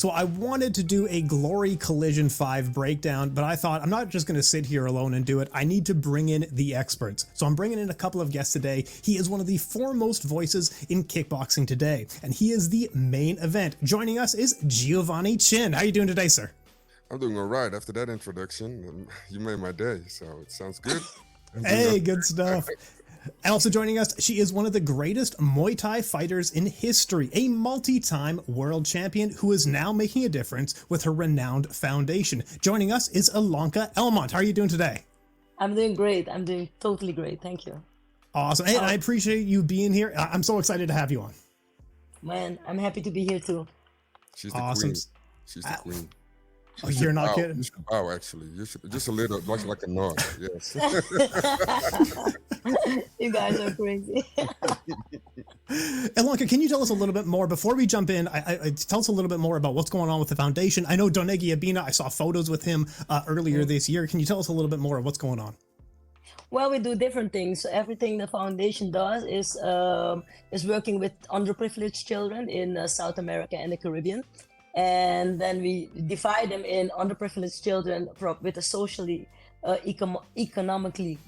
So I wanted to do a Glory Collision 5 breakdown, but I thought I'm not just going to sit here alone and do it. I need to bring in the experts. So I'm bringing in a couple of guests today. He is one of the foremost voices in kickboxing today, and he is the main event. Joining us is Giovanni Tjin. How are you doing today, sir? I'm doing all right. After that introduction, you made my day, so it sounds good. Hey, good stuff. And also joining us, she is one of the greatest Muay Thai fighters in history, a multi-time world champion who is now making a difference with her renowned foundation. Joining us is Ilonka Elmont. How are you doing today? I'm doing great. I'm doing totally great. Thank you. Awesome. Hey, I appreciate you being here. I'm so excited to have you on. Man, I'm happy to be here too. She's the Awesome. queen. She's the queen. Oh, you're not kidding. You should bow, actually. You should just a little, like a nod. Yes. You guys are crazy. Ilonka, can you tell us a little bit more before we jump in? Tell us a little bit more about what's going on with the foundation. I know Donegi Abina, I saw photos with him earlier this year. Can you tell us a little bit more of what's going on? Well, we do different things. So everything the foundation does is working with underprivileged children in South America and the Caribbean. And then we divide them in underprivileged children with a socially, economically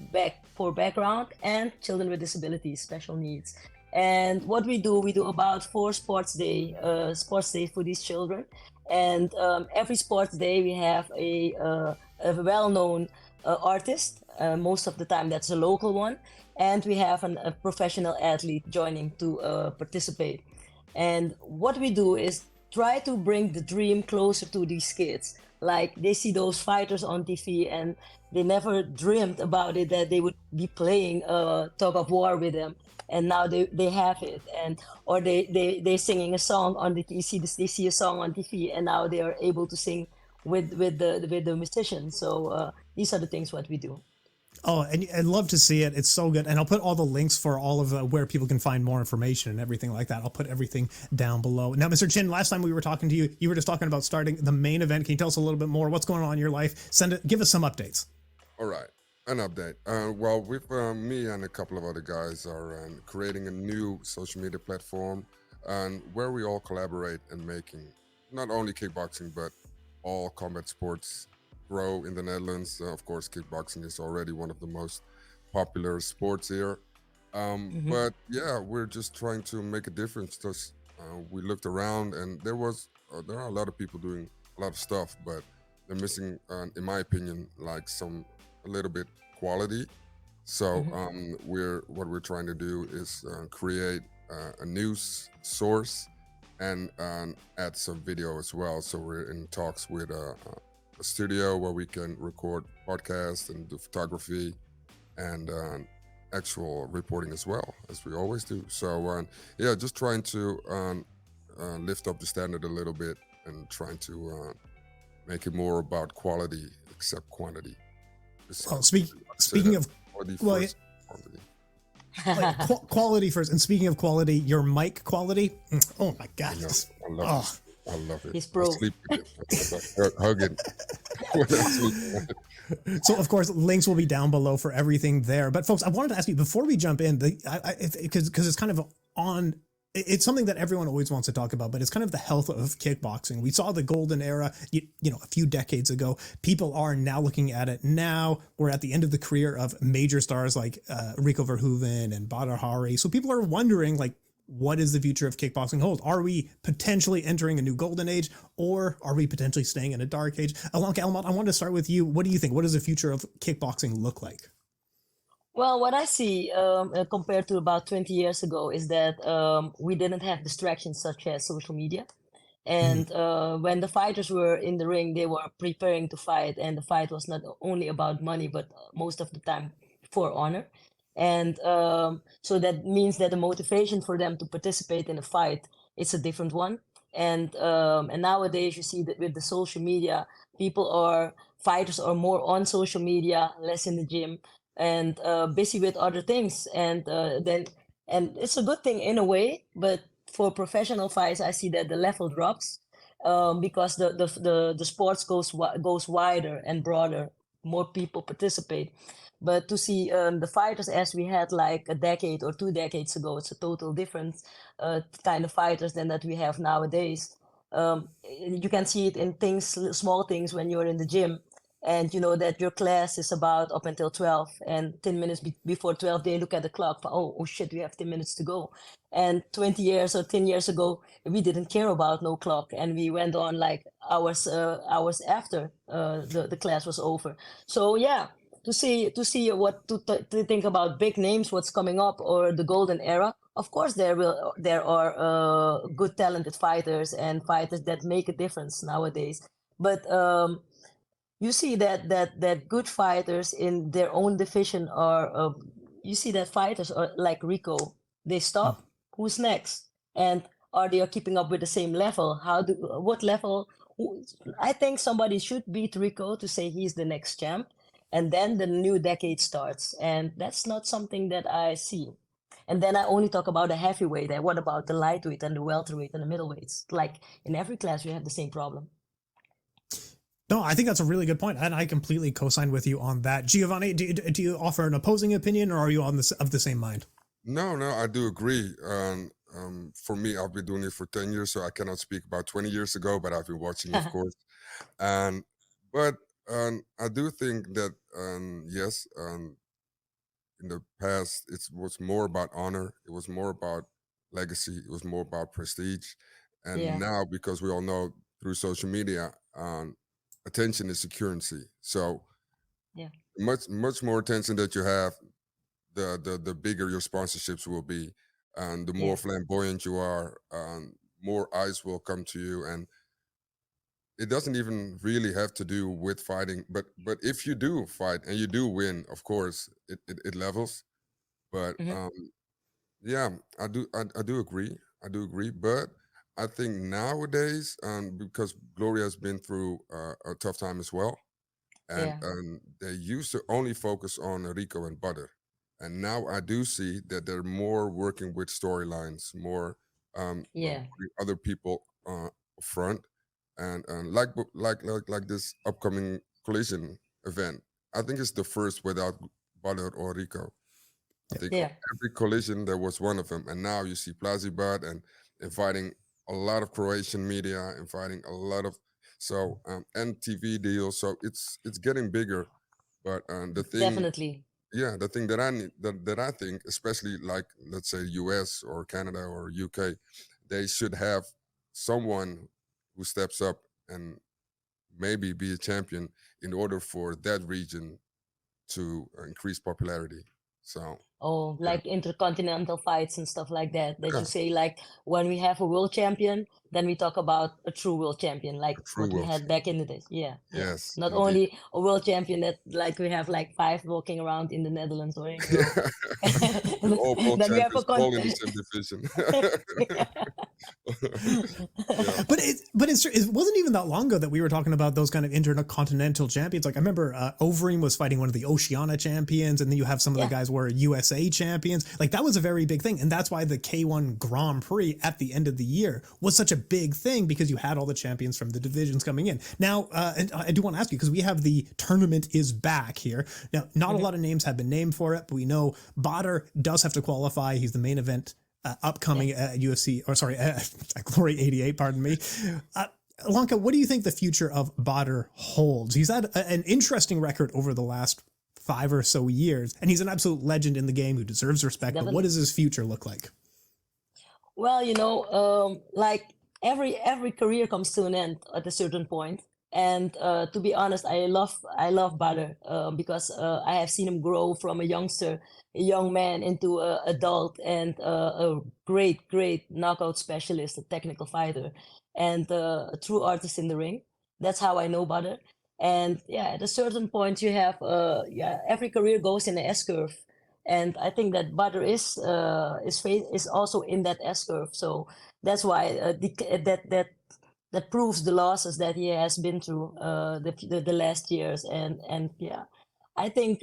poor background, and children with disabilities, special needs. And what we do about 4 sports days for these children. And every sports day we have a well-known artist. Most of the time that's a local one. And we have a professional athlete joining to participate. And what we do is try to bring the dream closer to these kids. Like, they see those fighters on TV and they never dreamed about it, that they would be playing tug of war with them. And now they have it. And or they're singing a song on the TV. They see a song on TV and now they are able to sing with the musician. So these are the things what we do. Oh, and I'd love to see it. It's so good. And I'll put all the links for all of where people can find more information and everything like that. I'll put everything down below. Now, Mr. Tjin, last time we were talking to you, you were just talking about starting the main event. Can you tell us a little bit more? What's going on in your life? Give us some updates. All right. An update. Well, with me and a couple of other guys are creating a new social media platform where we all collaborate and making not only kickboxing, but all combat sports grow in the Netherlands. Of course, kickboxing is already one of the most popular sports here. But yeah, we're just trying to make a difference. Because we looked around and there are a lot of people doing a lot of stuff, but they're missing, in my opinion, like a little bit quality. So what we're trying to do is create a news source and add some video as well. So we're in talks with a studio where we can record podcasts and do photography and actual reporting as well, as we always do. So yeah, just trying to lift up the standard a little bit and trying to make it more about quality except quantity. Oh, speaking of quality well, first, quantity. Quality first, and speaking of quality, your mic quality. Oh my God! I love it. I love it. He's pro. I sleep with it. Hug it. When I sleep. So, of course, links will be down below for everything there. But, folks, I wanted to ask you, before we jump in, because it's kind of it's something that everyone always wants to talk about, but it's kind of the health of kickboxing. We saw the golden era, a few decades ago. People are now looking at it now. We're at the end of the career of major stars like Rico Verhoeven and Badr Hari. So people are wondering, like, what is the future of kickboxing hold? Are we potentially entering a new golden age, or are we potentially staying in a dark age? Ilonka Elmont, I wanted to start with you. What do you think? What does the future of kickboxing look like? Well, what I see compared to about 20 years ago is that we didn't have distractions such as social media. And when the fighters were in the ring, they were preparing to fight. And the fight was not only about money, but most of the time for honor. And so that means that the motivation for them to participate in a fight is a different one. And nowadays you see that with the social media, fighters are more on social media, less in the gym, and busy with other things. And it's a good thing in a way, but for professional fights, I see that the level drops because the sports goes wider and broader. More people participate. But to see the fighters as we had like a decade or 2 decades ago, it's a total different kind of fighters than that we have nowadays. You can see it in things, small things when you're in the gym, and you know that your class is about up until 12, and 10 minutes before 12 they look at the clock. Oh shit, we have 10 minutes to go. And 20 years or 10 years ago, we didn't care about no clock, and we went on like hours after the class was over. So yeah, to see what to think about big names, what's coming up, or the golden era. Of course, there are good talented fighters and fighters that make a difference nowadays. But you see that good fighters in their own division are. You see that fighters are like Rico. They stop. Who's next? And are they keeping up with the same level? What level? I think somebody should beat Rico to say he's the next champ, and then the new decade starts. And that's not something that I see. And then I only talk about the heavyweight. And what about the lightweight and the welterweight and the middleweights? Like in every class, you have the same problem. No, I think that's a really good point, and I completely co-sign with you on that. Giovanni, do you offer an opposing opinion, or are you of the same mind? No, I do agree. For me, I've been doing it for 10 years, so I cannot speak about 20 years ago, but I've been watching, of course. And but I do think that yes, in the past it was more about honor, it was more about legacy, it was more about prestige, and Yeah, now because we all know through social media, attention is a currency. So yeah, much more attention that you have, the bigger your sponsorships will be, and the more yeah, flamboyant you are, more eyes will come to you. And it doesn't even really have to do with fighting, but if you do fight and you do win, of course it levels. But hmm, yeah, I do agree, but I think nowadays, because Gloria has been through a tough time as well, and yeah, they used to only focus on Rico and Butter, and now I do see that they're more working with storylines, more yeah, putting other people front, and like this upcoming collision event. I think it's the first without Butter or Rico. I think yeah, every collision there was one of them, and now you see Plazibat and inviting a lot of Croatian media, inviting a lot of and TV deals. So it's getting bigger. But the thing, definitely. yeah, the thing that I need, that I think, especially like let's say US or Canada or UK, they should have someone who steps up and maybe be a champion in order for that region to increase popularity. So Oh, yeah, like intercontinental fights and stuff like that. That yeah, you say like when we have a world champion, then we talk about a true world champion, like a true what we world had back in the days. Yeah, yeah. Yes, Not indeed. only a world champion that like we have like five walking around in the Netherlands or in Europe. With all world Then we have a champions all in the same division. Yeah. It wasn't even that long ago that we were talking about those kind of intercontinental champions. Like I remember Overeem was fighting one of the Oceania champions, and then you have some of the Yeah, guys were USA champions. Like that was a very big thing, and that's why the K1 Grand Prix at the end of the year was such a big thing, because you had all the champions from the divisions coming in. Now, and I do want to ask you, because we have the tournament is back here now. Not a lot of names have been named for it, but we know Badr does have to qualify. He's the main event upcoming yeah. UFC, or sorry, Glory 88, pardon me. Ilonka, what do you think the future of Badr holds? He's had an interesting record over the last 5 or so years, and he's an absolute legend in the game who deserves respect. But what Definitely. does his future look like? Well, like every career comes to an end at a certain point. And to be honest, I love Badr because I have seen him grow from a youngster, a young man, into a adult, and a great knockout specialist, a technical fighter, and a true artist in the ring. That's how I know Badr. And yeah, at a certain point, you have yeah, every career goes in an S curve, and I think that Badr is also in that S curve. So that's why that proves the losses that he has been through the last years. And yeah, I think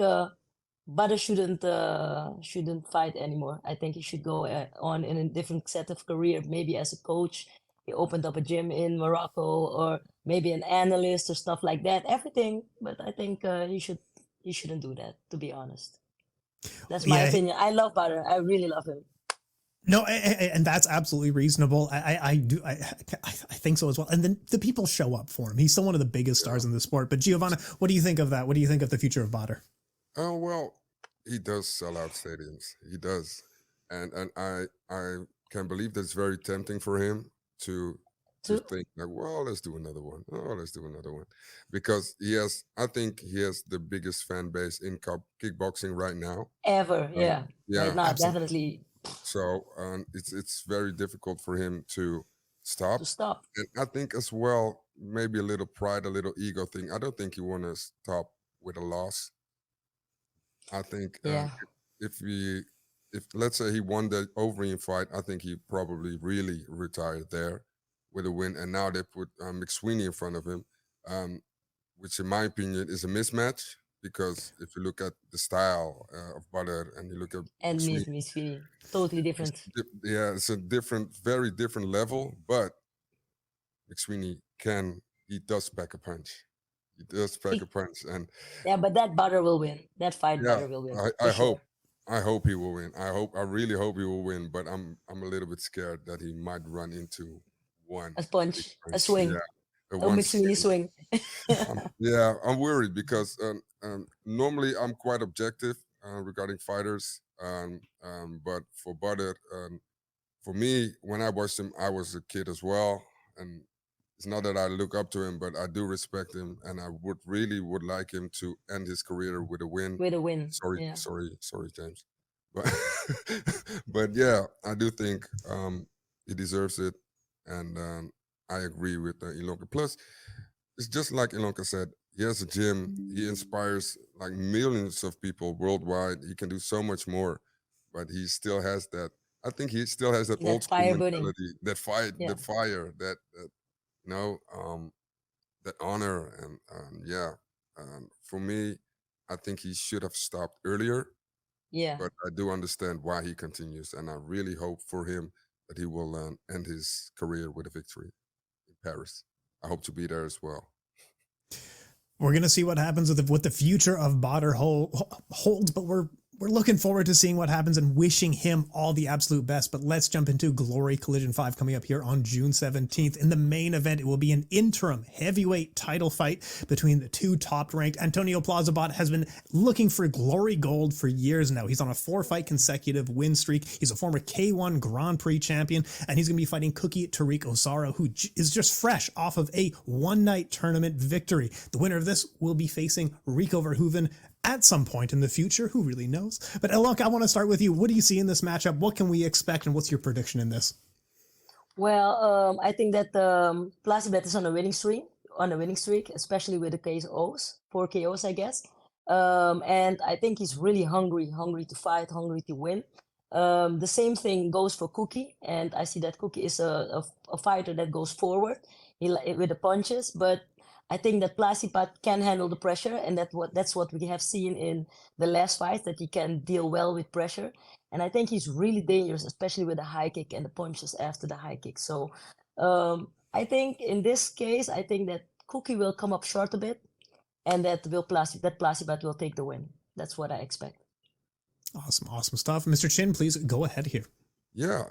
Badr shouldn't fight anymore. I think he should go on in a different set of career, maybe as a coach. He opened up a gym in Morocco, or maybe an analyst or stuff like that. Everything, but I think he shouldn't do that. To be honest. That's my Yeah, opinion. I love Butter. I really love him. No, and that's absolutely reasonable. I think so as well. And then the people show up for him. He's still one of the biggest stars in the sport. But Giovanni, what do you think of that? What do you think of the future of Badr? Oh well, he does sell out stadiums. He does, and I can believe that's very tempting for him to To think like, well, let's do another one. Oh, let's do another one, because he has. I think he has the biggest fan base in kickboxing right now. ever, Um, yeah. Right yeah, now, Absolutely. definitely so it's very difficult for him to to stop, stop. and I think as well maybe a little pride, a little ego thing. I don't think he want to stop with a loss. I think Yeah. if we, if let's say he won the Overeem fight, I think he probably really retired there with a win. And now they put McSweeney in front of him, um, which in my opinion is a mismatch because if you look at the style of Badr and you look at And McSweeney, Miss Fee, totally different. yeah, it's a different, very different level. But McSweeney he does pack a punch. He does pack a He, punch, and yeah, but that Butter will win. That fight yeah, Butter will win I, for I hope sure. I hope he will win. I really hope he will win, but I'm a little bit scared that he might run into one A big punch, a punch. swing, Yeah, the a one McSweeney swing. swing. Yeah, I'm worried because normally I'm quite objective regarding fighters, but for Badr, for me, when I watched him, I was a kid as well, and it's not that I look up to him, but I do respect him, and I would really would like him to end his career with a win. With a win. Sorry, Yeah. sorry, James, but but yeah, I do think he deserves it, and I agree with Ilonka. Plus, it's just like Ilonka said. He has a gym. He inspires like millions of people worldwide. He can do so much more, but he still has that. I think he still has that old That school fire burning. mentality, that fight, Yeah. that fire, that you know, that honor, and yeah. For me, I think he should have stopped earlier, Yeah. but I do understand why he continues, and I really hope for him that he will end his career with a victory in Paris. I hope to be there as well. We're gonna see what happens with what the future of Badr holds, but we're looking forward to seeing what happens and wishing him all the absolute best. But let's jump into Glory Collision 5 coming up here on June 17th. In the main event, it will be an interim heavyweight title fight between the two top-ranked. Antonio Plazibat has been looking for Glory Gold for years now. He's on a 4-fight consecutive win streak. He's a former K1 Grand Prix champion, and he's going to be fighting Cookie Tariq Osaro, who is just fresh off of a one-night tournament victory. The winner of this will be facing Rico Verhoeven at some point in the future. Who really knows? But Ilonka, I want to start with you. What do you see in this matchup? What can we expect, and what's your prediction in this? Well, I think that Plazibat is on a winning streak, especially with the KOs, 4 KOs, I guess. And I think he's really hungry to fight, hungry to win. The same thing goes for Cookie, and I see that Cookie is a fighter that goes forward with the punches, but I think that Plazibat can handle the pressure, and that's what we have seen in the last fight, that he can deal well with pressure. And I think he's really dangerous, especially with the high kick and the punches after the high kick. So I think in this case, I think that Cookie will come up short a bit, and that Plazibat will take the win. That's what I expect. Awesome stuff. Mr. Tjin, please go ahead here. Yeah,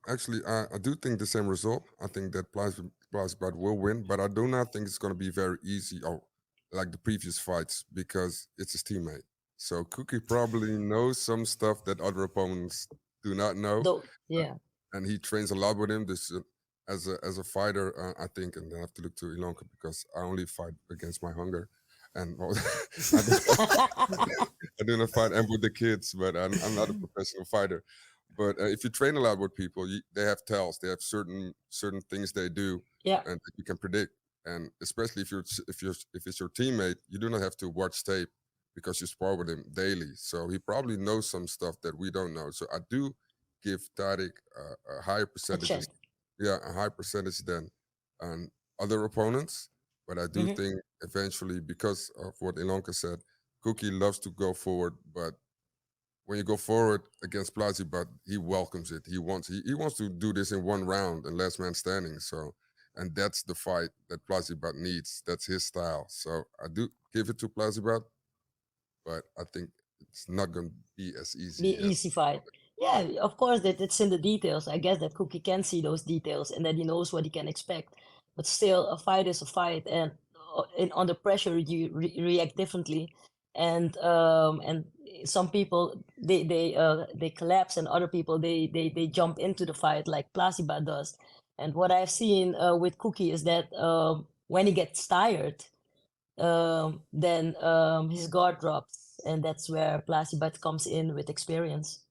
actually, I do think the same result. I think that Plazibat will win, but I do not think it's going to be very easy or like the previous fights because it's his teammate. So Cookie probably knows some stuff that other opponents do not know, Though, yeah. and he trains a lot with him. This as a fighter, I think, and I have to look to Ilonka because I only fight against my hunger, and well, I, I do not fight and with the kids, but I'm not a professional fighter. But if you train a lot with people, they have tells. They have certain things they do, Yeah. and that you can predict. And especially if it's your teammate, you do not have to watch tape because you spar with him daily. So he probably knows some stuff that we don't know. So I do give Tarik a higher A percentage, chance. yeah, a higher percentage than other opponents. But I do Hmm. think eventually, because of what Ilonka said, Cookie loves to go forward, but when you go forward against Plazibat, he welcomes it. He wants to do this in one round and last man standing. So, and that's the fight that Plazibat needs. That's his style. So I do give it to Plazibat, but I think it's not going to be as Be easy as easy fight. Yeah, of course that it's in the details. I guess that Cookie can see those details and that he knows what he can expect. But still, a fight is a fight, and under pressure you react differently. And some people they collapse, and other people they jump into the fight like Plazibat does. And what I've seen with Cookie is that when he gets tired, then his guard drops, and that's where Plazibat comes in with experience.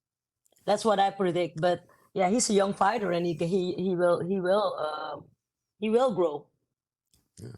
That's what I predict. But yeah, he's a young fighter, and he will grow. Yeah.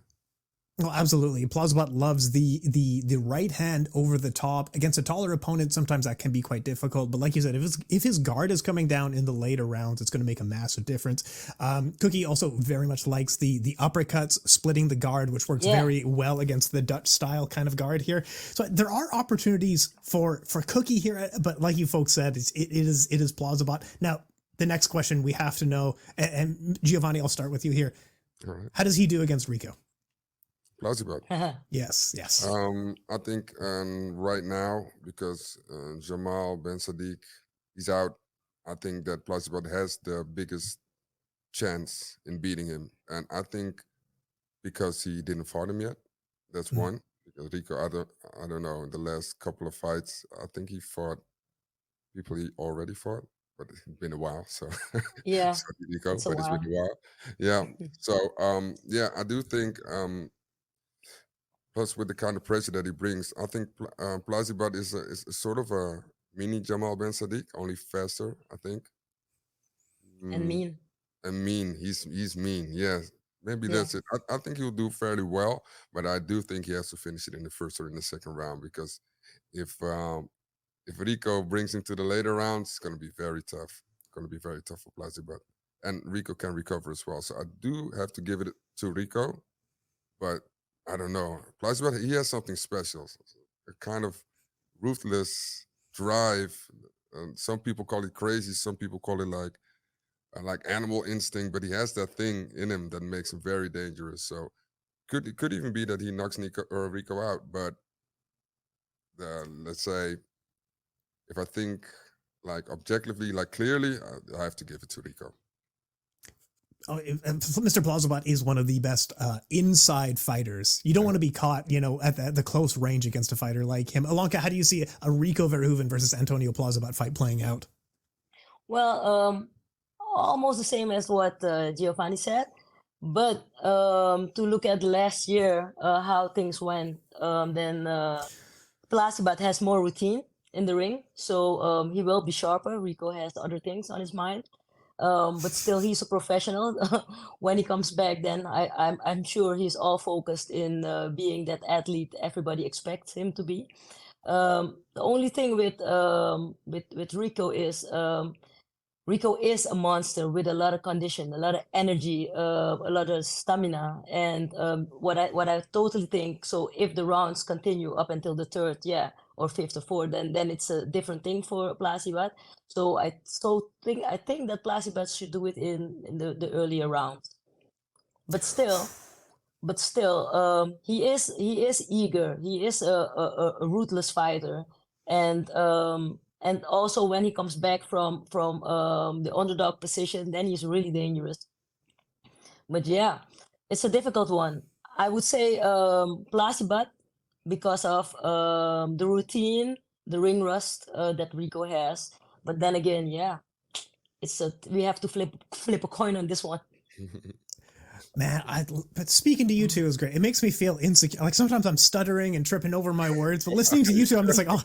Well, absolutely. Plazibat loves the right hand over the top against a taller opponent. Sometimes that can be quite difficult, but like you said, if his guard is coming down in the later rounds, it's going to make a massive difference. Cookie also very much likes the uppercuts, splitting the guard, which works very well against the Dutch style kind of guard here. So there are opportunities for Cookie here, but like you folks said, it is Plazibat. Now, the next question we have to know, and Giovanni, I'll start with you here. All right. How does he do against Rico? Plazibat. Yes. I think right now, because Jamal Ben Sadiq he's out, I think that Plazibat has the biggest chance in beating him. And I think because he didn't fight him yet, that's one. Because Rico, I don't know, in the last couple of fights, I think he fought people he already fought, but it's been a while. So, Yeah, sorry, Rico, it's a but it's been while. a while. Yeah. So, yeah, I do think. Plus, with the kind of pressure that he brings, I think Plazibat is a sort of a mini Jamal Ben Sadiq, only faster. I think. And Mm, mean. and mean. He's mean. Yeah, maybe Yeah. that's it. I think he'll do fairly well, but I do think he has to finish it in the first or in the second round because if um, if Rico brings him to the later rounds, it's going to be very tough. Going to be very tough for Plazibat, and Rico can recover as well. So I do have to give it to Rico, but I don't know. Plazibat, he has something special, a kind of ruthless drive. Some people call it crazy. Some people call it like animal instinct. But he has that thing in him that makes him very dangerous. So it could even be that he knocks Nico or Rico out. But let's say if I think like objectively, like clearly, I have to give it to Rico. Oh, Mr. Plazibat is one of the best inside fighters. You don't want to be caught, at the close range against a fighter like him. Ilonka, how do you see a Rico Verhoeven versus Antonio Plazibat fight playing out? Well, almost the same as what Giovanni said. But to look at last year, how things went, then Plazibat has more routine in the ring, so he will be sharper. Rico has other things on his mind. But still he's a professional. When he comes back, then I'm sure he's all focused in being that athlete everybody expects him to be. The only thing with Rico is a monster with a lot of condition, a lot of energy, a lot of stamina, and what I totally think. So if the rounds continue up until the third, yeah, or fifth or fourth, then it's a different thing for Plazibat. So I think that Plazibat should do it in the earlier rounds. But still, he is eager. He is a ruthless fighter, and also when he comes back from the underdog position, then he's really dangerous. But yeah, it's a difficult one. I would say Plazibat because of the routine, the ring rust that Rico has. But then again, yeah, we have to flip a coin on this one. Man, but speaking to you two is great. It makes me feel insecure. Like sometimes I'm stuttering and tripping over my words, but listening to you two, I'm just like, oh,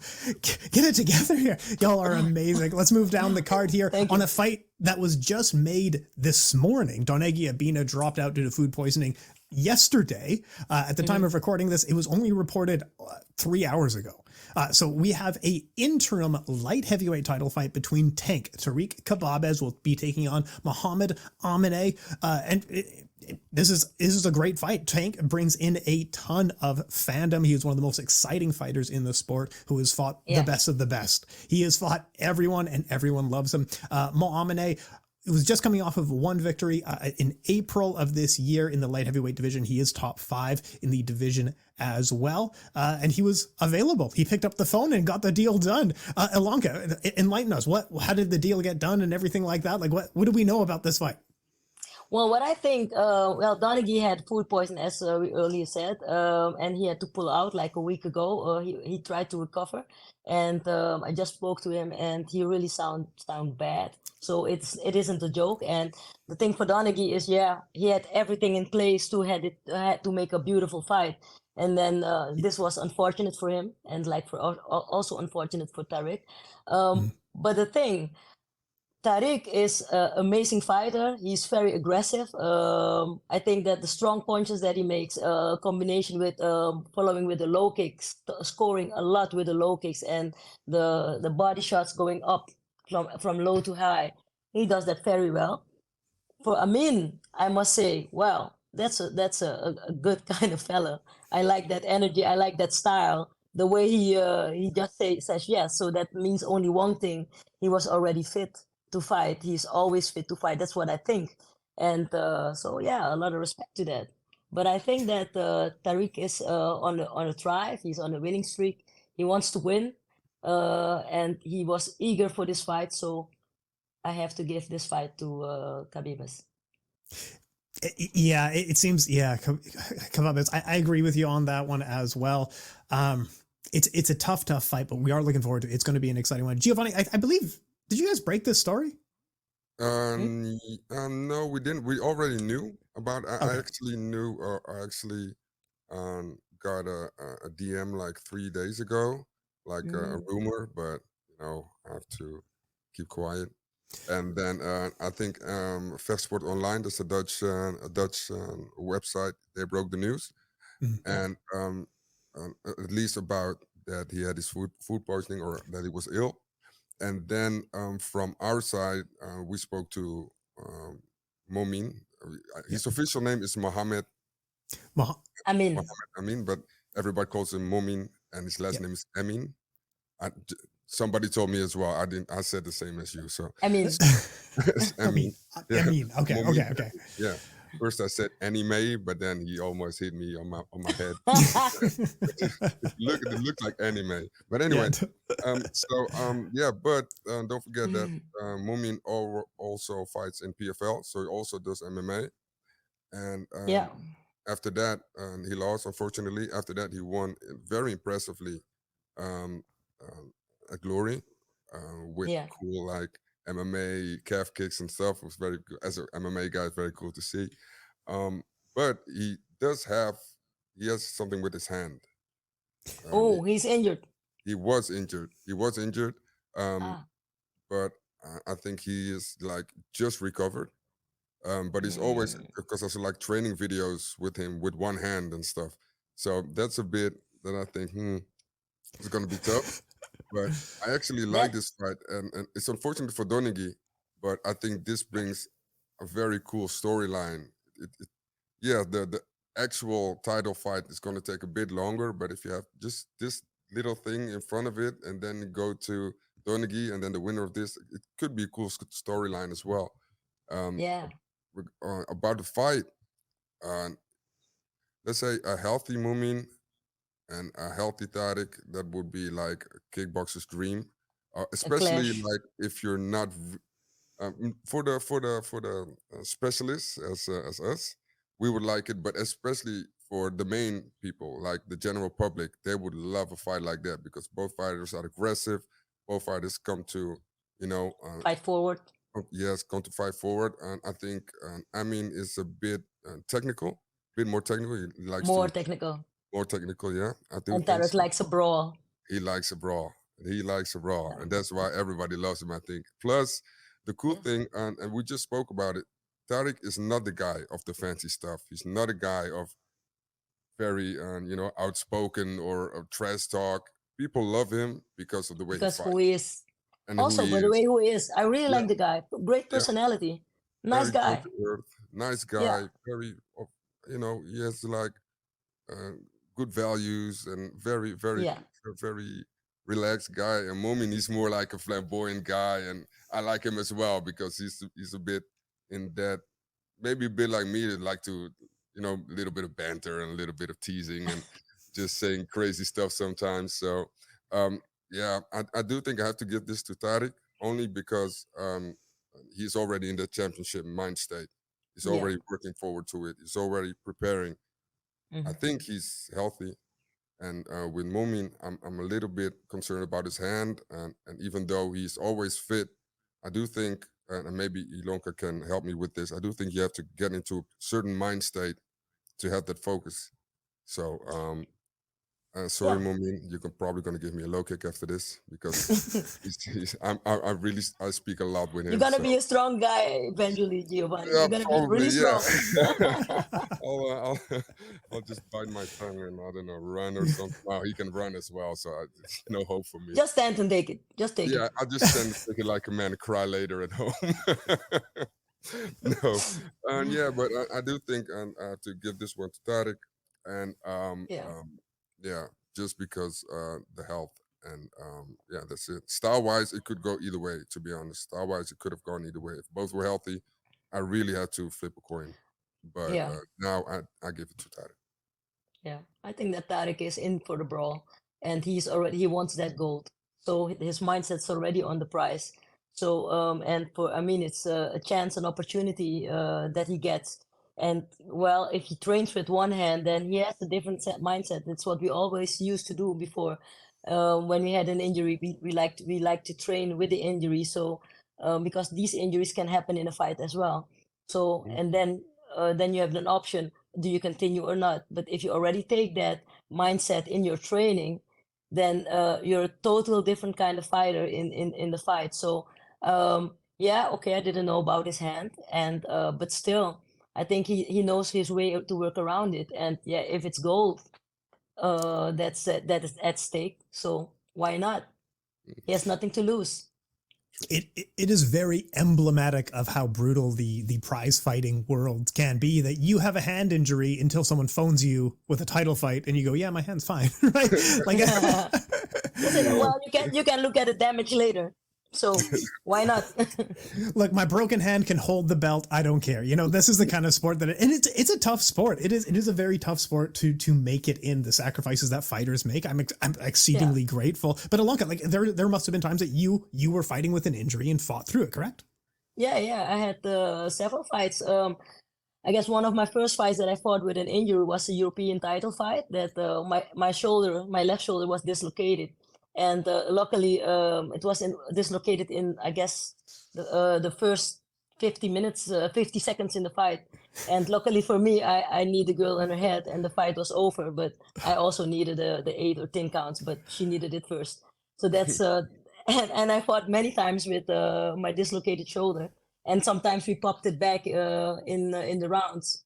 get it together here. Y'all are amazing. Let's move down the card here on a fight that was just made this morning. Donegi Abina dropped out due to food poisoning yesterday. At the time of recording this, it was only reported 3 hours ago. So we have a interim light heavyweight title fight between Tank. Tariq Khbabez will be taking on Muhammad Amine. This is a great fight. Tank brings in a ton of fandom. He is one of the most exciting fighters in the sport who has fought the best of the best. He has fought everyone and everyone loves him. Mo Amine, it was just coming off of one victory in April of this year in the light heavyweight division. He is top 5 in the division as well. And he was available. He picked up the phone and got the deal done. Ilonka, enlighten us. How did the deal get done and everything like that? Like, what do we know about this fight? Well, what I think, Donaghy had food poison, as we earlier said, and he had to pull out like a week ago. He tried to recover, and I just spoke to him, and he really sound bad. So it isn't a joke. And the thing for Donaghy is, he had everything in place had to make a beautiful fight, and then this was unfortunate for him, and like also unfortunate for Tariq. But the thing. Tarik is an amazing fighter. He's very aggressive. I think that the strong punches that he makes, combination with following with the low kicks, scoring a lot with the low kicks, and the body shots going up from low to high, he does that very well. For Amine, I must say, wow, that's a good kind of fella. I like that energy. I like that style. The way he just says yes. So that means only one thing: he was already fit to fight. He's always fit to fight. That's what I think. And so a lot of respect to that. But I think that Tariq is on a thrive. He's on a winning streak. He wants to win, and he was eager for this fight. So I have to give this fight to Khbabez. Yeah, it seems. Yeah, Khbabez. I agree with you on that one as well. It's a tough fight, but we are looking forward to it. It's going to be an exciting one. Giovanni, I believe. Did you guys break this story? No, we didn't. We already knew about. Okay. I actually knew. I actually got a DM like 3 days ago, like a rumor, but I have to keep quiet. And then I think Vechtsport Online, that's a Dutch website. They broke the news, and at least about that he had his food poisoning or that he was ill. And then from our side, we spoke to Momin. His official name is Mohammed Amin, but everybody calls him Momin, and his last name is Amin. Somebody told me as well. I said the same as you. So Amin. Amin. Amin. Okay. Momin. Okay. Yeah. First I said anime, but then he almost hit me on my head. It looked like anime. But anyway, but don't forget that Mumin also fights in PFL, so he also does MMA. And after that, he lost, unfortunately. After that, he won very impressively at Glory with cool like MMA calf kicks and stuff. It was very good. As an MMA guy, it's very cool to see. But he has something with his hand. He's injured. He was injured. But I think he is like just recovered. But he's always, because I saw like training videos with him with one hand and stuff. So that's a bit that I think it's gonna be tough. But I actually like this fight, and it's unfortunate for Donaghy, but I think this brings a very cool storyline. The actual title fight is going to take a bit longer, but if you have just this little thing in front of it, and then you go to Donaghy, and then the winner of this, it could be a cool storyline as well. About the fight, let's say a healthy Mumin and a healthy Tarik, that would be like a kickboxer's dream, especially like if you're not for the specialists as us, we would like it, but especially for the main people, like the general public, they would love a fight like that because both fighters are aggressive. Both fighters come to fight forward. Yes, come to fight forward, and I think Amine is a bit technical, a bit more technical. He likes more technical. More technical, yeah. I do. And Tarik likes a brawl. He likes a brawl. And that's why everybody loves him, I think. Plus, the cool thing, and we just spoke about it, Tarik is not the guy of the fancy stuff. He's not a guy of very, outspoken or trash talk. People love him because of the way he fights. Who he is. And also, by the way, who he is. I really like the guy. Great personality. Nice guy. Nice guy. Very, he has like good values and very, very, very relaxed guy, and Mumin, he's more like a flamboyant guy, and I like him as well because he's a bit in that, maybe a bit like me, that like to, a little bit of banter and a little bit of teasing and just saying crazy stuff sometimes. So yeah, I do think I have to give this to Tarik, only because he's already in the championship mind state. He's Yeah. already working forward to it. He's already preparing. I Mhm. think he's healthy. And with Mumin, I'm a little bit concerned about his hand. And even though he's always fit, I do think, and maybe Ilonka can help me with this, I do think you have to get into a certain mind state to have that focus. So sorry, Yeah. Mumin, you're probably going to give me a low kick after this because I speak a lot with You're him. gonna So be a strong guy eventually, Giovanni. yeah, You're gonna be probably, really yeah. strong. I'll just bite my tongue and I don't know, run or something. Well, he can run as well, so there's no hope for me. Just stand and take it. Just take Yeah, it. I'll just stand and take it like a man and cry later at home. No, and yeah, but I do think I have to give this one to Tarik, and Yeah. yeah, just because the health, and yeah, that's it. Style wise, it could go either way. To be honest, style wise, it could have gone either way. If both were healthy, I really had to flip a coin, but Yeah. now I give it to Tarik. Yeah. I think that Tariq is in for the brawl, and he wants that gold. So his mindset's already on the prize. So and for Amine, it's a chance, an opportunity that he gets. And well, if he trains with one hand, then he has a different mindset. It's what we always used to do before. When we had an injury, we like to train with the injury. So because these injuries can happen in a fight as well. So and then you have an option: do you continue or not? But if you already take that mindset in your training, then you're a total different kind of fighter in the fight. So yeah, okay, I didn't know about his hand, and but still, I think he knows his way to work around it. And yeah, if it's gold, that is at stake. So why not? He has nothing to lose. It is very emblematic of how brutal the prize fighting world can be, that you have a hand injury until someone phones you with a title fight and you go, yeah, my hand's fine. Right? Like, Listen, well, you can look at the damage later. So why not? look, my broken hand can hold the belt. I don't care. This is the kind of sport and it's a tough sport. It is a very tough sport to make it in. The sacrifices that fighters make, I'm exceedingly grateful. But Ilonka, like there must have been times that you were fighting with an injury and fought through it, correct? Yeah, I had several fights. I guess one of my first fights that I fought with an injury was a European title fight. That my left shoulder was dislocated, and luckily it was dislocated in, I guess, the first 50 minutes, 50 seconds in the fight. And luckily for me, I need a girl in her head, and the fight was over. But I also needed the 8 or 10 counts, but she needed it first. So that's and I fought many times with my dislocated shoulder, and sometimes we popped it back in the rounds.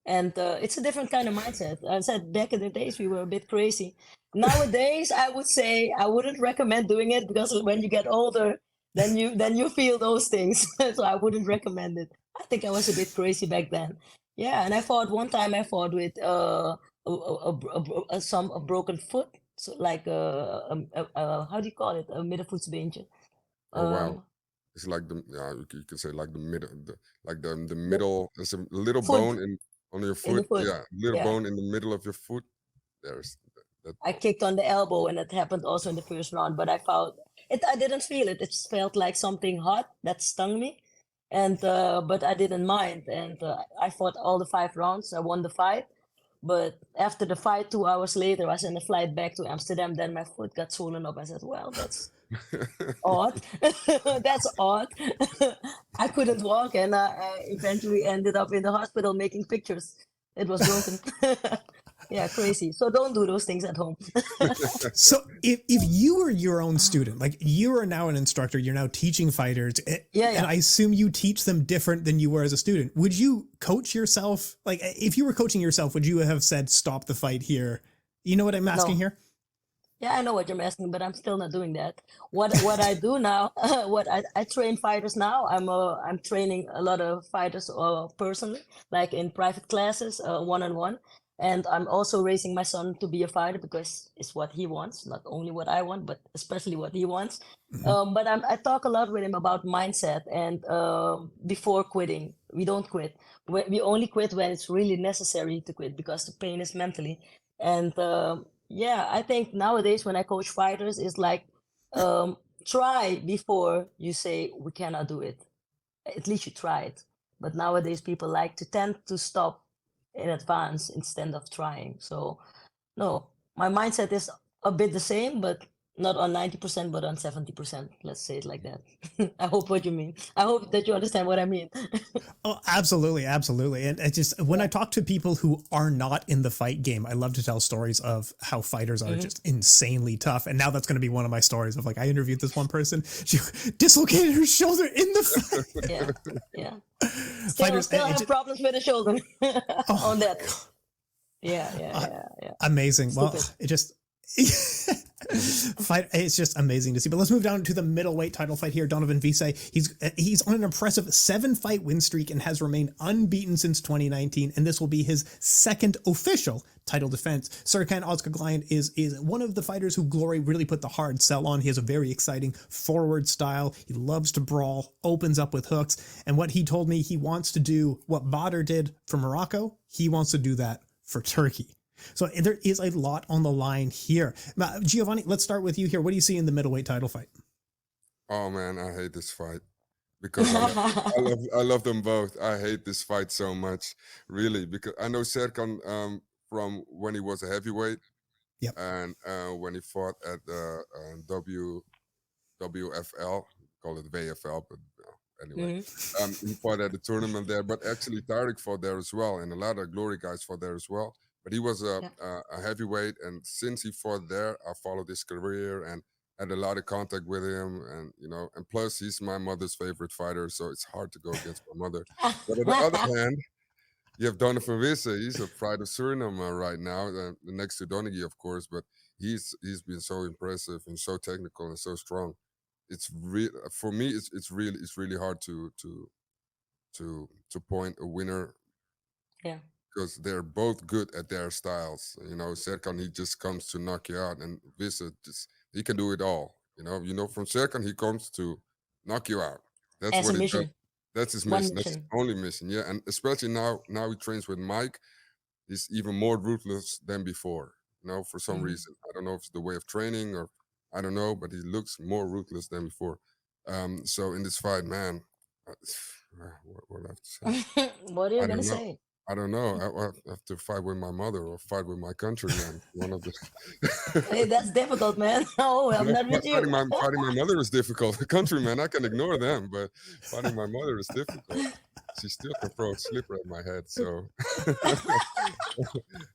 And it's a different kind of mindset. I said back in the days we were a bit crazy. Nowadays, I would say I wouldn't recommend doing it, because when you get older, then you feel those things. So I wouldn't recommend it. I think I was a bit crazy back then. Yeah, and one time I fought with a broken foot, so like how do you call it, a middenvoetsbeentje. Oh wow, Uh, it's like you could say like the middle, the the middle. There's a little foot bone on your in the foot. foot. Yeah, little Yeah, bone in the middle of your foot. There's that. I kicked on the elbow, and it happened also in the first round. But I found it. I didn't feel it. It felt like something hot that stung me, and but I didn't mind. And I fought all the 5 rounds. I won the fight. But after the fight, 2 hours later, I was in a flight back to Amsterdam. Then my foot got swollen up. I said, "Well, that's odd. That's odd." I couldn't walk, and I eventually ended up in the hospital making pictures. It was broken. Yeah, crazy. So don't do those things at home. So if you were your own student, like you are now an instructor, you're now teaching fighters, and I assume you teach them different than you were as a student. Would you coach yourself? Like if you were coaching yourself, would you have said, stop the fight here? You know what I'm asking No. here? Yeah, I know what you're asking, but I'm still not doing that. What I do now, what I train fighters now. I'm training a lot of fighters personally, like in private classes, one on one. And I'm also raising my son to be a fighter because it's what he wants, not only what I want, but especially what he wants. Mhm. But I talk a lot with him about mindset and before quitting. We don't quit. We only quit when it's really necessary to quit because the pain is mentally. And yeah, I think nowadays when I coach fighters, it's like um, try before you say we cannot do it. At least you try it. But nowadays people like to tend to stop in advance instead of trying. So no, my mindset is a bit the same, but not on 90%, but on 70%. Let's say it like that. I hope what you mean. I hope that you understand what I mean. Oh, absolutely, absolutely. And it just when I Yeah. talk to people who are not in the fight game, I love to tell stories of how fighters are Mhm. just insanely tough. And now that's going to be one of my stories of like I interviewed this one person, she dislocated her shoulder in the fight. Yeah. Yeah. Fighters, Still it have just, problems with the shoulder oh on my that. god, uh, Yeah. amazing. Well, Stupid. it just fight. It's just amazing to see. But let's move down to the middleweight title fight here. Donovan Wisse. He's on an impressive 7-fight win streak and has remained unbeaten since 2019. And this will be his second official title defense. Serkan Ozcaglayan is one of the fighters who Glory really put the hard sell on. He has a very exciting forward style. He loves to brawl, opens up with hooks. And what he told me, he wants to do what Badr did for Morocco. He wants to do that for Turkey. So there is a lot on the line here. Giovanni, let's start with you here. What do you see in the middleweight title fight? Oh man, I hate this fight because I love them both. I hate this fight so much, really, because I know Serkan from when he was a heavyweight Yep. and when he fought at the WFL, call it VFL, but anyway, Mhm. he fought at the tournament there. But actually, Tarik fought there as well, and a lot of Glory guys fought there as well. But he was Yeah. a heavyweight, and since he fought there, I followed his career and had a lot of contact with him, and and plus he's my mother's favorite fighter, so it's hard to go against my mother. But on the other hand, you have Donovan Wisse. He's a pride of Suriname right now, next to Donaghy, of course. But he's been so impressive and so technical and so strong. It's real for me. It's really hard to point a winner Yeah. because they're both good at their styles. Serkan he just comes to knock you out, and Wisse just he can do it all. From Serkan he comes to knock you out. That's As a what he does. mission. That's his One mission. That's his mission. only mission. Yeah, and especially now he trains with Mike. He's even more ruthless than before. For some Mhm. reason. I don't know if it's the way of training or I don't know, but he looks more ruthless than before. So in this fight, man, uh, what do I have to say? What are you I gonna don't know. say? I don't know. I have to fight with my mother or fight with my country, man. One of the Hey, that's difficult, man. Oh, I'm no, not with you. fighting my mother is difficult. The country, man, I can ignore them, but fighting my mother is difficult. She still can throw a slipper at my head. So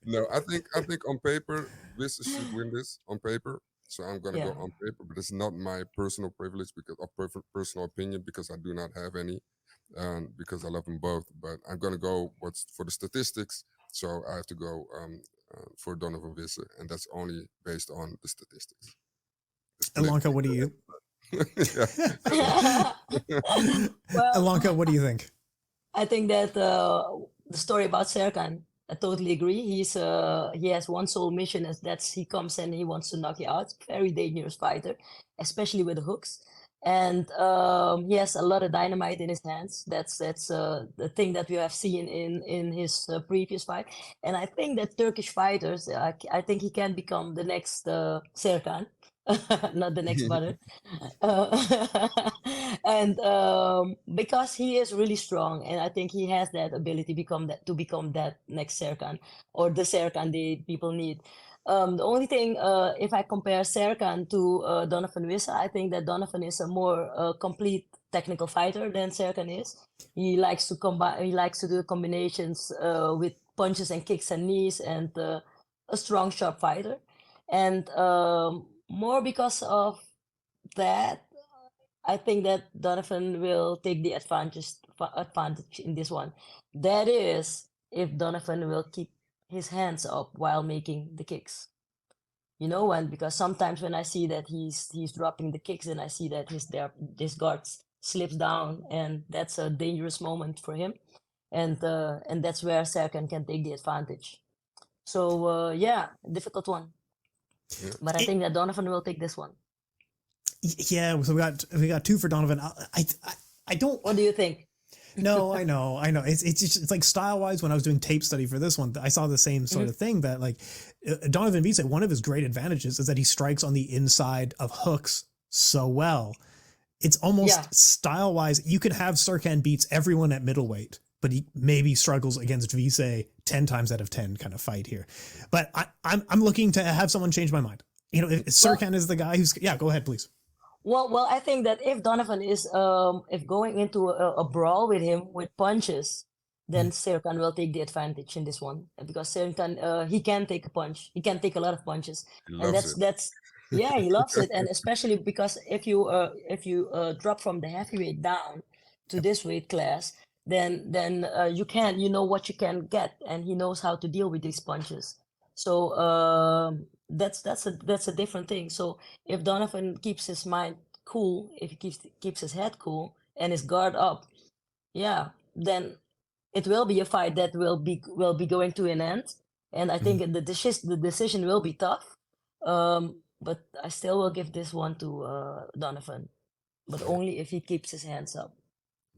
no, I think on paper, Wisse should win this on paper. So I'm gonna go Yeah. on paper, but it's not my personal privilege because of personal opinion because I do not have any, because I love them both. But I'm gonna go what's for the statistics. So I have to go for Donovan Wisse, and that's only based on the statistics. The split. Ilonka, what do you? Yeah. Well, Ilonka, what do you think? I think that the story about Serkan, I totally agree. He has one sole mission, and that's he comes and he wants to knock you out. Very dangerous fighter, especially with the hooks. And he has a lot of dynamite in his hands. That's the thing that we have seen in his previous fight. And I think that Turkish fighters, I think he can become the next Serkan, not the next Badr. And because he is really strong, and I think he has that ability to become that next Serkan or the Serkan the people need. The only thing, if I compare Serkan to Donovan Wisse, I think that Donovan is a more complete technical fighter than Serkan is. He likes to combine. He likes to do combinations with punches and kicks and knees, and a strong, sharp fighter. And more because of that, I think that Donovan will take the advantage in this one. That is, if Donovan will keep his hands up while making the kicks. You know when? Because sometimes when I see that he's dropping the kicks and I see that his guard slips down, and that's a dangerous moment for him. And that's where Serkan can take the advantage. So yeah, difficult one. Yeah. But I think that Donovan will take this one. Yeah, so we got two for Donovan. I don't. What do you think? No, I know. It's like style wise. When I was doing tape study for this one, I saw the same sort of thing that like Donovan Wisse, one of his great advantages is that he strikes on the inside of hooks so well. It's almost style wise. You could have Serkan beats everyone at middleweight, but he maybe struggles against Wisse 10 times out of 10 kind of fight here. But I'm looking to have someone change my mind. You know, if Serkan is the guy who's go ahead, please. Well, I think that if Donovan is if going into a brawl with him with punches, then Serkan will take the advantage in this one because Serkan he can take a punch, he can take a lot of punches, He and loves it. that's yeah, he loves it, and especially because if you drop from the heavyweight down to this weight class, then you know what you can get, and he knows how to deal with these punches. So that's a different thing. So if Donovan keeps his mind cool, if he keeps his head cool and his guard up, yeah, then it will be a fight that will be going to an end. And I think the decision will be tough. But I still will give this one to Donovan, but only if he keeps his hands up.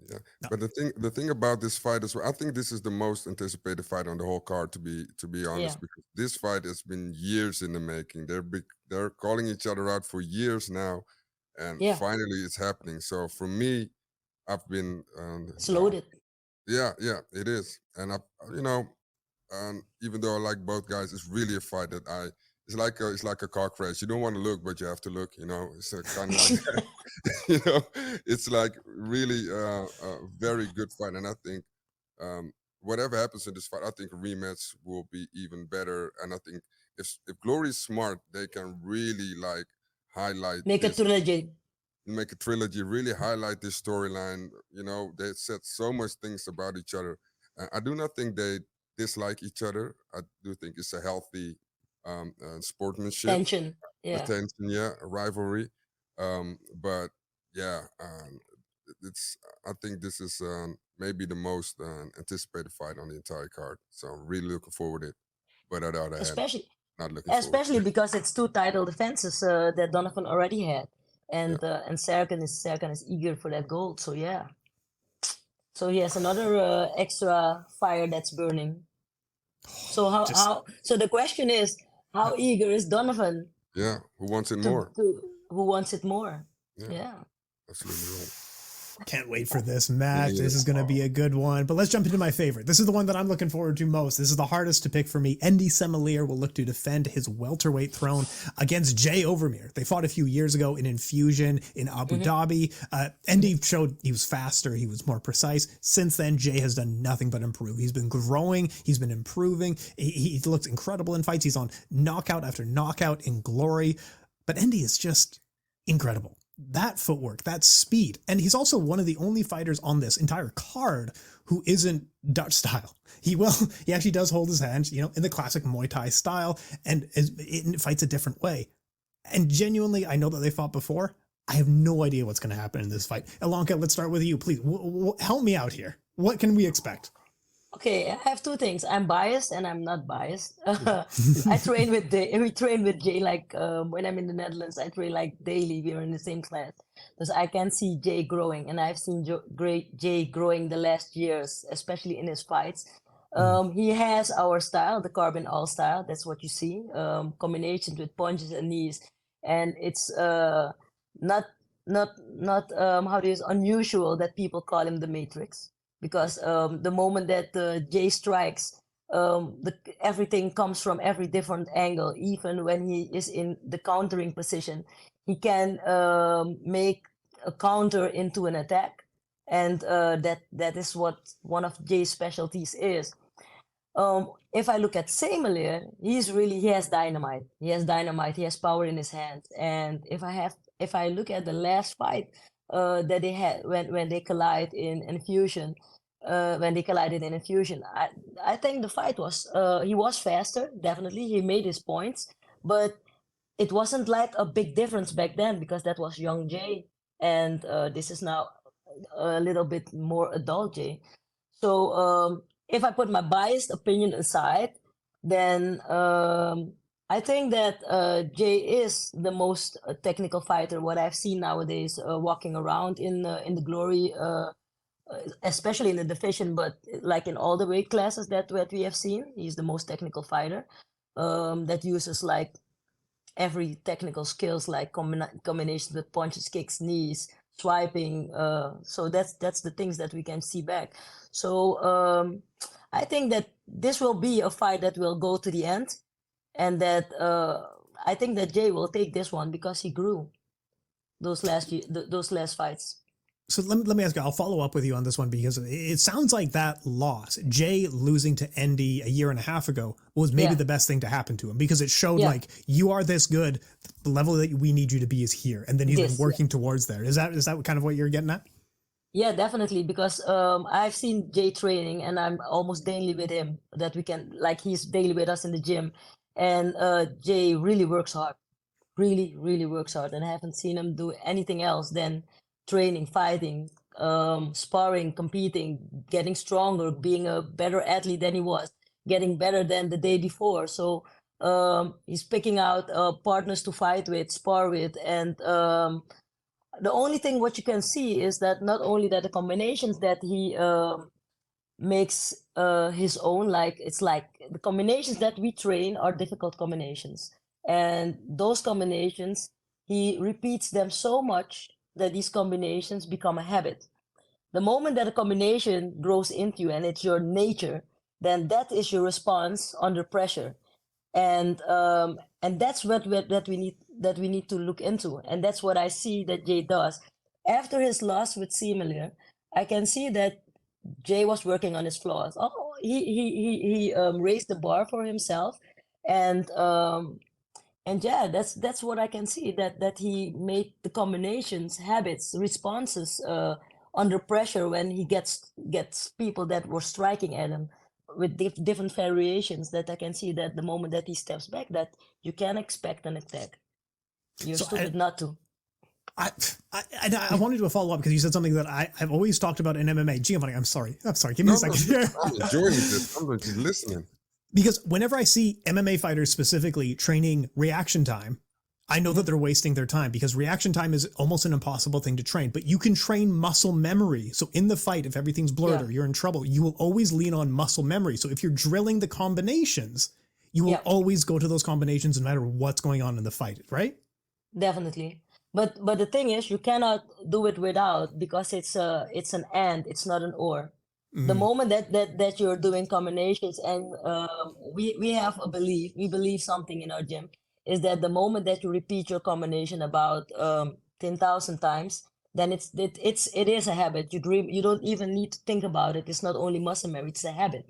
Yeah, but the thing about this fight is, I think this is the most anticipated fight on the whole card. To be honest, Yeah. because this fight has been years in the making. They're calling each other out for years now, and Yeah. finally it's happening. So for me, I've been It's loaded. yeah, it is, and you know, even though I like both guys, it's really a fight that it's like a car crash. You don't want to look, but you have to look. You know, it's kind of like that. You know, it's like really a very good fight, and I think whatever happens in this fight, I think a rematch will be even better. And I think if Glory is smart, they can really like highlight Make a this, trilogy. make a trilogy, really highlight this storyline. You know, they said so much things about each other. I do not think they dislike each other. I do think it's a healthy sportsmanship, Tension. Yeah. attention, yeah, a rivalry. But yeah, it's. I think this is maybe the most anticipated fight on the entire card. So I'm really looking forward to it. But on the other hand, Especially not looking forward. especially because it's two title defenses that Donovan already had, and Serkan is eager for that gold. So yeah, so he has another extra fire that's burning. So so the question is, how eager is Donovan Yeah, who wants it more? who wants it more? Yeah, Yeah. absolutely right. Can't wait for this match. Yeah. This is going to be a good one. But let's jump into my favorite. This is the one that I'm looking forward to most. This is the hardest to pick for me. Endy Semeleer will look to defend his welterweight throne against Jay Overmeer. They fought a few years ago in Infusion in Abu Dhabi. Endy showed he was faster. He was more precise. Since then, Jay has done nothing but improve. He's been growing. He's been improving. He looks incredible in fights. He's on knockout after knockout in glory. But Endy is just incredible. That footwork, that speed. And he's also one of the only fighters on this entire card who isn't Dutch style. He actually does hold his hands, you know, in the classic Muay Thai style, and it fights a different way. And genuinely, I know that they fought before. I have no idea what's going to happen in this fight. Ilonka, let's start with you, please. Help me out here. What can we expect? Okay, I have two things. I'm biased and I'm not biased. We train with Jay like when I'm in the Netherlands. I train like daily. We're in the same class because I can see Jay growing, and I've seen Jay growing the last years, especially in his fights. He has our style, the carbon all style. That's what you see. Combinations with punches and knees, and it's not how it is unusual that people call him the Matrix. Because the moment that Jay strikes, everything comes from every different angle. Even when he is in the countering position, he can make a counter into an attack, and that is what one of Jay's specialties is. If I look at Semeleer, he has dynamite. He has dynamite. He has power in his hands. And if I look at the last fight that they had when they collide in Infusion, I think the fight was he was faster. Definitely, he made his points, but it wasn't like a big difference back then because that was young Jay, and this is now a little bit more adult Jay. So if I put my biased opinion aside, then I think that Jay is the most technical fighter. What I've seen nowadays, walking around in the glory, especially in the division, but like in all the weight classes that we have seen, he's the most technical fighter that uses like every technical skills like combinations with punches, kicks, knees, swiping. So that's the things that we can see back. So I think that this will be a fight that will go to the end, and that I think that Jay will take this one because he grew those last fights. So let me ask you, I'll follow up with you on this one because it sounds like that loss, Jay losing to Endy a year and a half ago, was maybe the best thing to happen to him because it showed like you are this good, the level that we need you to be is here. And then he's been working towards there. Is that kind of what you're getting at? Yeah, definitely. Because I've seen Jay training and I'm almost daily with him that we can, like he's daily with us in the gym. And Jay really works hard, really, really works hard. And I haven't seen him do anything else than training, fighting, sparring, competing, getting stronger, being a better athlete than he was, getting better than the day before. So he's picking out partners to fight with, spar with, and the only thing what you can see is that not only that the combinations that he makes his own, like it's like the combinations that we train are difficult combinations, and those combinations he repeats them so much that these combinations become a habit. The moment that a combination grows into you and it's your nature, then that is your response under pressure, and that's what that we need to look into, and that's what I see that Jay does. After his loss with Semeleer, I can see that Jay was working on his flaws. Oh, he raised the bar for himself, and yeah, that's what I can see, that he made the combinations, habits, responses under pressure when he gets people that were striking at him with different variations, that I can see that the moment that he steps back, that you can expect an attack. You're stupid not to. Mm-hmm. I wanted to follow up because you said something that I've always talked about in MMA. Giovanni, I'm sorry. Give me a second here. I'm enjoying this. I'm just listening. Because whenever I see MMA fighters specifically training reaction time, I know that they're wasting their time because reaction time is almost an impossible thing to train, but you can train muscle memory. So in the fight, if everything's blurred or you're in trouble, you will always lean on muscle memory. So if you're drilling the combinations, you will always go to those combinations no matter what's going on in the fight, right? Definitely. But the thing is, you cannot do it without, because it's an and, it's not an or. The moment that you're doing combinations, and we have a belief, we believe something in our gym, is that the moment that you repeat your combination about 10,000 times, then it is a habit. You don't even need to think about it. It's not only muscle memory, it's a habit.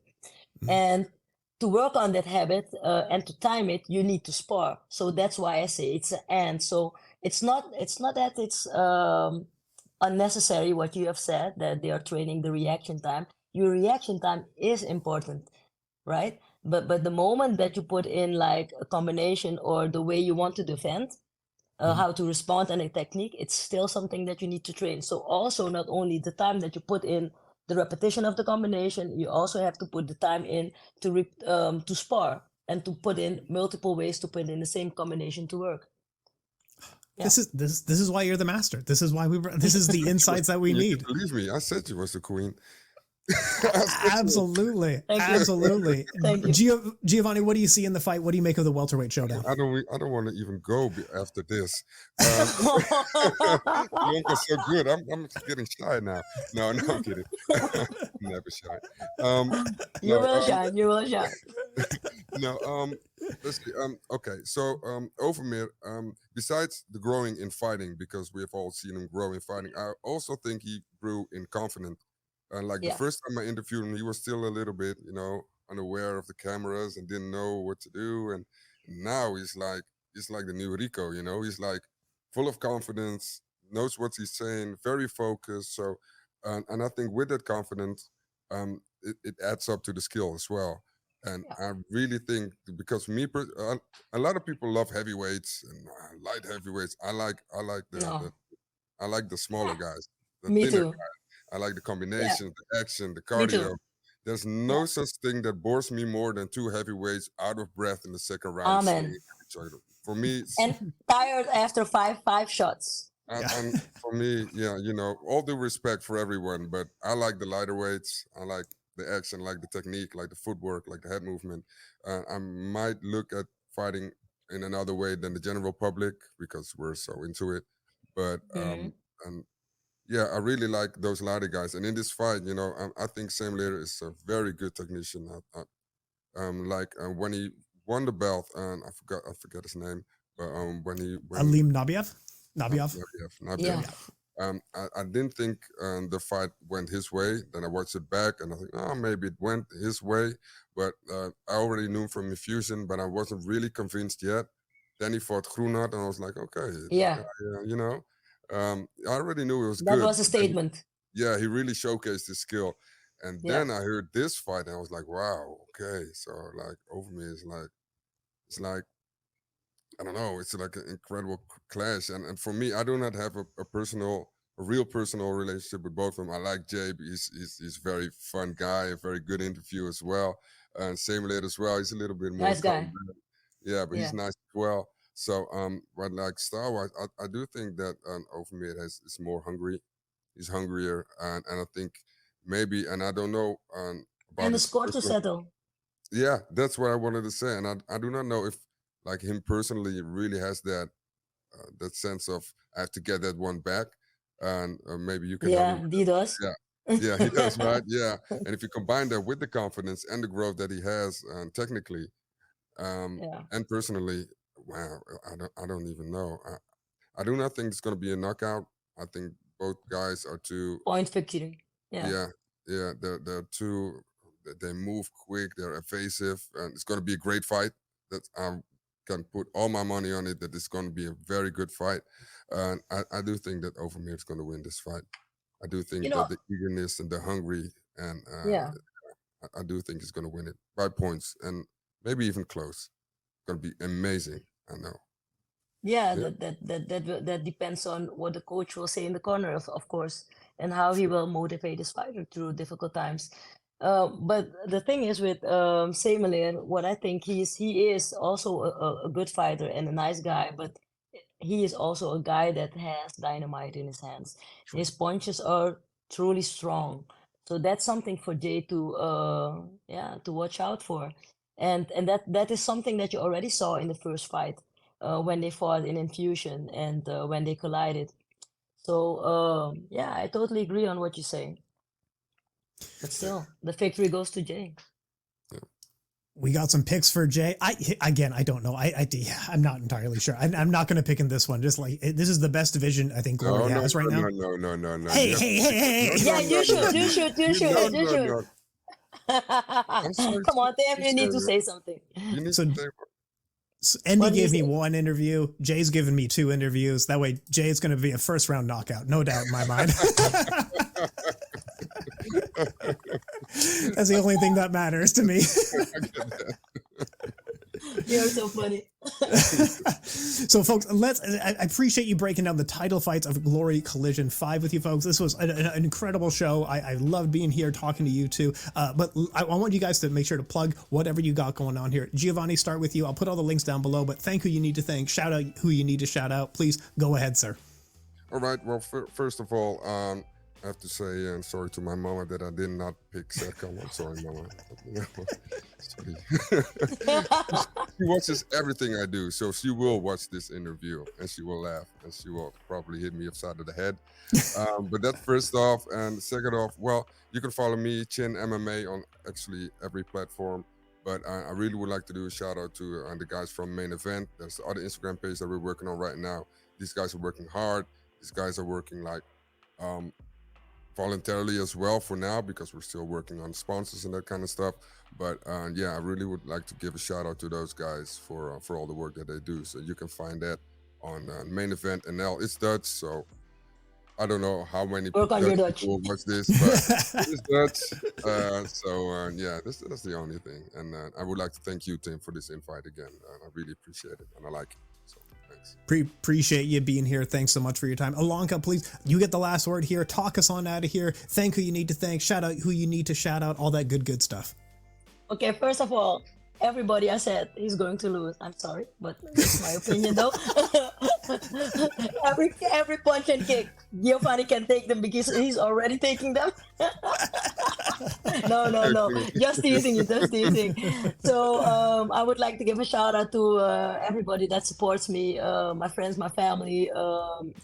And to work on that habit and to time it, you need to spar. So that's why I say it's an and. So it's not that it's unnecessary what you have said, that they are training the reaction time. Your reaction time is important, right? But the moment that you put in like a combination or the way you want to defend, how to respond and a technique, it's still something that you need to train. So also not only the time that you put in the repetition of the combination, you also have to put the time in to spar and to put in multiple ways to put in the same combination to work. Yeah. This is why you're the master. This is why this is the insights that we need. Believe me, I said you was the queen. Absolutely. Absolutely. Thank you. Giovanni, what do you see in the fight? What do you make of the welterweight showdown? I don't want to even go after this. Ilonka's so good. I'm getting shy now. No, I'm kidding. Never shy. You will shine. You will shine. No. Let's see. Okay. So Overmeer. Besides the growing in fighting, because we have all seen him grow in fighting, I also think he grew in confidence. The first time I interviewed him, he was still a little bit, unaware of the cameras and didn't know what to do. And now he's like the new Rico, he's like full of confidence, knows what he's saying, very focused. So, and I think with that confidence, it adds up to the skill as well. And I really think, because a lot of people love heavyweights and light heavyweights. I like the smaller guys. The Me thinner too. guys. I like the combinations, the action, the cardio. There's no such thing that bores me more than two heavyweights out of breath in the second round swinging Amen. at each other. For me, And tired after five shots. and for me, yeah, all due respect for everyone, but I like the lighter weights. I like the action, like the technique, like the footwork, like the head movement. I might look at fighting in another way than the general public because we're so into it. But Mhm. and yeah, I really like those lighter guys. And in this fight, I think Semeleer is a very good technician. When he won the belt, and I forget his name, but when Alim Nabiev. Nabiev. Nabiev. Yeah. I didn't think the fight went his way. Then I watched it back, and I think, oh, maybe it went his way. But I already knew from Infusion, but I wasn't really convinced yet. Then he fought Groenart, and I was like, okay, this Yeah. guy, I already knew it was That good. was a statement. Yeah, he really showcased his skill. And Yeah. then I heard this fight, and I was like, wow, okay. So like Overmeer is like, it's like, I don't know, it's like an incredible clash. And for me, I do not have a real personal relationship with both of them. I like Jay. He's a very fun guy, a very good interview as well. And Semeleer as well. He's a little bit more Nice guy. calm. Yeah, but he's Yeah. nice as well. So but like Star Wars, I do think that Overmeer is more hungry. He's hungrier, and I think maybe, and I don't know about And the his score to personal. settle. Yeah, that's what I wanted to say, and I do not know if like him personally really has that sense of I have to get that one back, and maybe you can help me Yeah, with he does. that. Yeah, he does, right? Yeah, and if you combine that with the confidence and the growth that he has, technically, Yeah. and personally, wow, I don't even know. I do not think it's going to be a knockout. I think both guys are too. Point victory. Yeah. Yeah. They're too. They move quick. They're evasive, and it's going to be a great fight. That I can put all my money on it. That it's going to be a very good fight, and I do think that Overmeer is going to win this fight. I do think You know, that the eagerness and the hungry, and yeah. I do think he's going to win it by points and maybe even close. Going to be amazing. I know. Yeah, Yeah. that depends on what the coach will say in the corner, of course, and how he will motivate his fighter through difficult times. But the thing is with Semeleer, what I think he is also a good fighter and a nice guy, but he is also a guy that has dynamite in his hands. His punches are truly strong, so that's something for Jay to to watch out for, and that is something that you already saw in the first fight when they fought in Infusion and when they collided. So yeah, I totally agree on what you say. But still, the victory goes to Jay. We got some picks for Jay. I don't know. I'm not entirely sure. I'm not going to pick in this one. Just like this is the best division I think Glory has right now. No. Hey. Yeah, you should. No, no. I'm sorry. Come on, Tim, you need to say something. You need So- to say Endy What do you gave me say? one interview. Jay's given me 2 interviews. That way, Jay is going to be a first round knockout, no doubt in my mind. That's the only thing that matters to me. You're so funny. So, folks, I appreciate you breaking down the title fights of Glory Collision 5 with you folks. This was an incredible show. I loved being here talking to you two. But I want you guys to make sure to plug whatever you got going on here. Giovanni, start with you. I'll put all the links down below, but thank who you need to thank. Shout out who you need to shout out. Please go ahead, sir. All right. Well, first of all, I have to say I'm sorry to my mama that I did not pick Serkan. I'm sorry, mama. Sorry. She watches everything I do, so she will watch this interview and she will laugh and she will probably hit me upside of the head. But that's first off, and second off, well, you can follow me, Tjin MMA, on actually every platform. But I really would like to do a shout out to the guys from Main Event. There's the other Instagram page that we're working on right now. These guys are working hard. These guys are working like voluntarily as well for now because we're still working on sponsors and that kind of stuff. But yeah, I really would like to give a shout out to those guys for all the work that they do. So you can find that on Main Event NL. It's Dutch, so I don't know how many Work on your Dutch. people watch this, but it's Dutch. So yeah, that's the only thing. And I would like to thank you, Tim, for this invite again. I really appreciate it, and I like it. So. Thanks. Appreciate you being here. Thanks so much for your time. Ilonka, please, you get the last word here. Talk us on out of here. Thank who you need to thank. Shout out who you need to shout out. All that good stuff. Okay, first of all, everybody I said he's going to lose. I'm sorry, but that's my opinion though. every punch and kick, Giovanni can take them because he's already taking them. No. Just teasing you, just teasing. So I would like to give a shout out to everybody that supports me, my friends, my family.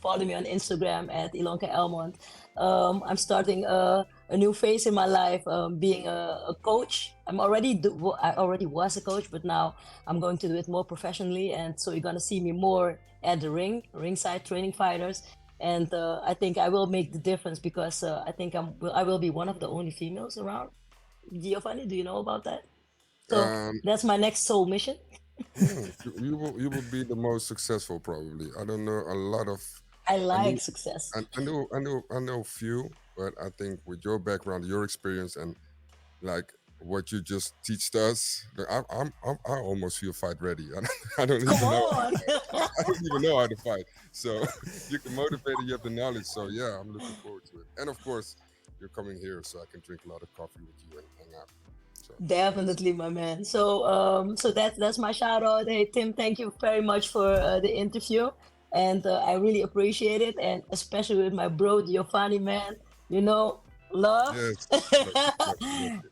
Follow me on Instagram at Ilonka Elmont. I'm starting a new phase in my life, being a coach. I already was a coach, but now I'm going to do it more professionally. And so you're going to see me more at the ringside, training fighters. And I think I will make the difference because I think I will be one of the only females around. Giovanni, do you know about that? So that's my next soul mission. You will be the most successful probably. I don't know a lot of. I like success. I know few, but I think with your background, your experience, and like what you just teach us, I almost feel fight ready. I don't even know. I don't even know how to fight. So you can motivate and you have the knowledge. So yeah, I'm looking forward to it. And of course, you're coming here so I can drink a lot of coffee with you and hang out. So. Definitely, my man. So that's my shout out. Hey Tim, thank you very much for the interview. And I really appreciate it, and especially with my bro Giovanni, man. You know, love. Yes.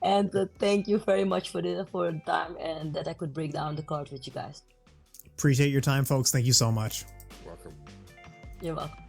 And thank you very much for the time and that I could break down the card with you guys. Appreciate your time, folks. Thank you so much. Welcome. You're welcome.